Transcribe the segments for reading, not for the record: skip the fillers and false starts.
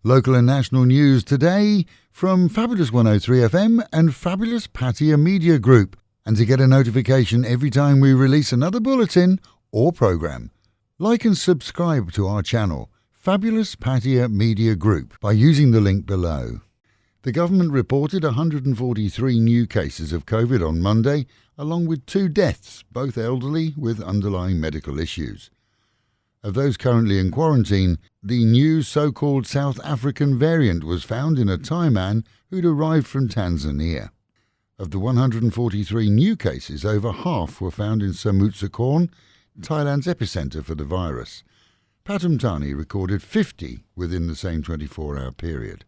Local and national news today from Fabulous 103 FM and Fabulous Pattaya Media Group. And to get a notification every time we release another bulletin or programme, like and subscribe to our channel, Fabulous Pattaya Media Group, by using the link below. The government reported 143 new cases of COVID on Monday, along with 2 deaths, both elderly with underlying medical issues. Of those currently in quarantine, the new so-called South African variant was found in a Thai man who'd arrived from Tanzania. Of the 143 new cases, over half were found in Samut Sakhon, Thailand's epicentre for the virus. Pathum Thani recorded 50 within the same 24-hour period.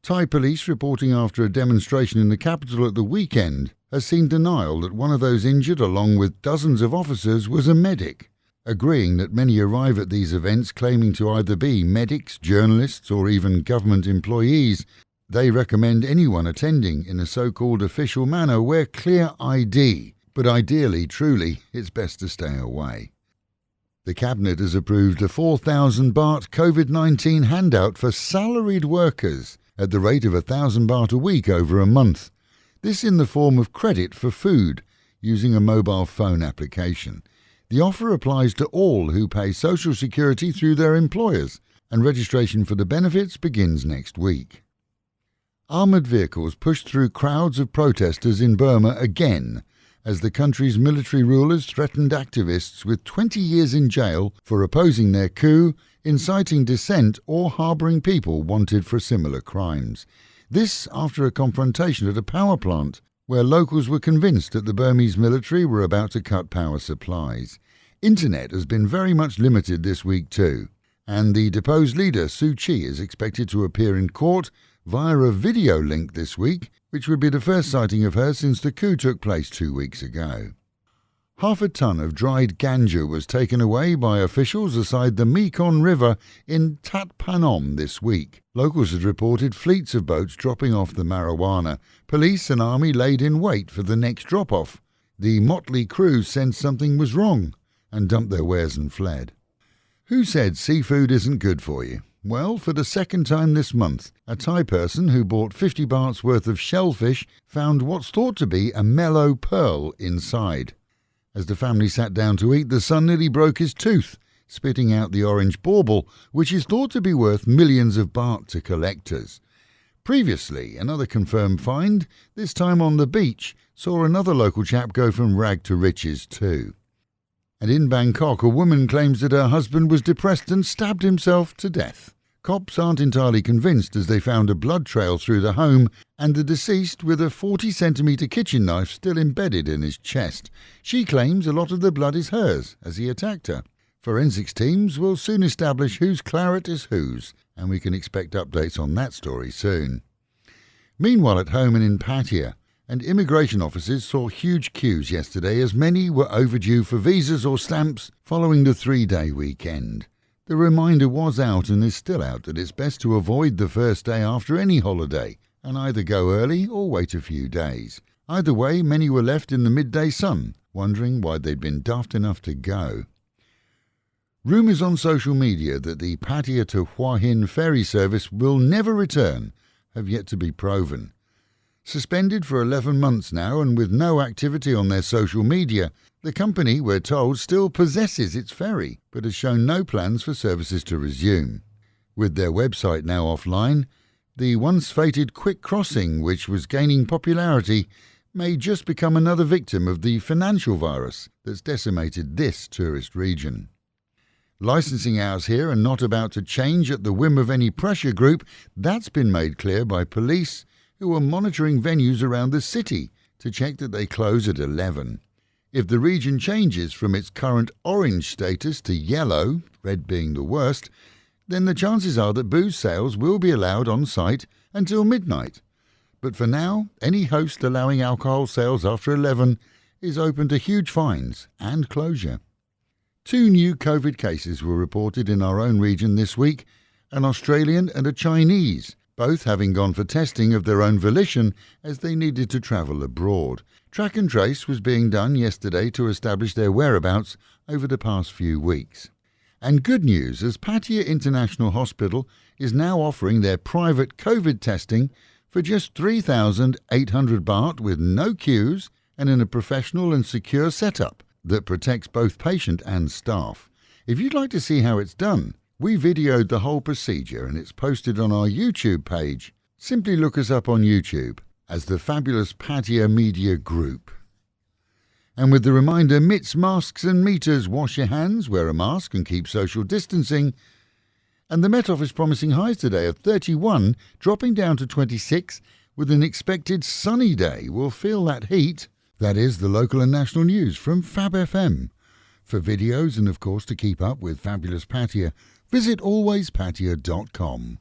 Thai police reporting after a demonstration in the capital at the weekend has seen denial that one of those injured, along with dozens of officers, was a medic, agreeing that many arrive at these events claiming to either be medics, journalists or even government employees. They recommend anyone attending in a so-called official manner wear clear ID, but ideally, truly, it's best to stay away. The Cabinet has approved a 4,000 baht COVID-19 handout for salaried workers at the rate of 1,000 baht a week over a month. This in the form of credit for food, using a mobile phone application. The offer applies to all who pay Social Security through their employers, and registration for the benefits begins next week. Armoured vehicles pushed through crowds of protesters in Burma again, as the country's military rulers threatened activists with 20 years in jail for opposing their coup, inciting dissent or harbouring people wanted for similar crimes. This after a confrontation at a power plant, where locals were convinced that the Burmese military were about to cut power supplies. Internet has been very much limited this week too, and the deposed leader Suu Kyi is expected to appear in court via a video link this week, which would be the first sighting of her since the coup took place 2 weeks ago. Half a ton of dried ganja was taken away by officials aside the Mekong River in Tat Panom this week. Locals had reported fleets of boats dropping off the marijuana. Police and army laid in wait for the next drop-off. The motley crew sensed something was wrong and dumped their wares and fled. Who said seafood isn't good for you? Well, for the second time this month, a Thai person who bought 50 bahts worth of shellfish found what's thought to be a mellow pearl inside. As the family sat down to eat, the son nearly broke his tooth, spitting out the orange bauble, which is thought to be worth millions of baht to collectors. Previously, another confirmed find, this time on the beach, saw another local chap go from rag to riches too. And in Bangkok, a woman claims that her husband was depressed and stabbed himself to death. Cops aren't entirely convinced as they found a blood trail through the home and the deceased with a 40-centimetre kitchen knife still embedded in his chest. She claims a lot of the blood is hers as he attacked her. Forensics teams will soon establish whose claret is whose, and we can expect updates on that story soon. Meanwhile, at home and in Pattaya, and immigration officers saw huge queues yesterday as many were overdue for visas or stamps following the 3-day weekend. The reminder was out and is still out that it's best to avoid the first day after any holiday and either go early or wait a few days. Either way, many were left in the midday sun, wondering why they'd been daft enough to go. Rumours on social media that the Pattaya-Hua Hin ferry service will never return have yet to be proven. Suspended for 11 months now and with no activity on their social media, the company, we're told, still possesses its ferry, but has shown no plans for services to resume. With their website now offline, the once fated quick crossing, which was gaining popularity, may just become another victim of the financial virus that's decimated this tourist region. Licensing hours here are not about to change at the whim of any pressure group. That's been made clear by police, who are monitoring venues around the city to check that they close at 11. If the region changes from its current orange status to yellow, red being the worst, then the chances are that booze sales will be allowed on site until midnight. But for now, any host allowing alcohol sales after 11 is open to huge fines and closure. 2 new COVID cases were reported in our own region this week, an Australian and a Chinese, both having gone for testing of their own volition as they needed to travel abroad. Track and trace was being done yesterday to establish their whereabouts over the past few weeks. And good news, as Pattaya International Hospital is now offering their private COVID testing for just 3,800 baht with no queues and in a professional and secure setup that protects both patient and staff. If you'd like to see how it's done, we videoed the whole procedure and it's posted on our YouTube page. Simply look us up on YouTube as the fabulous Pattaya Media Group. And with the reminder, mitts, masks and meters, wash your hands, wear a mask and keep social distancing. And the Met Office promising highs today of 31, dropping down to 26, with an expected sunny day. We'll feel that heat. That is the local and national news from Fab FM. For videos and of course to keep up with Fabulous Pattaya, visit alwayspattaya.com.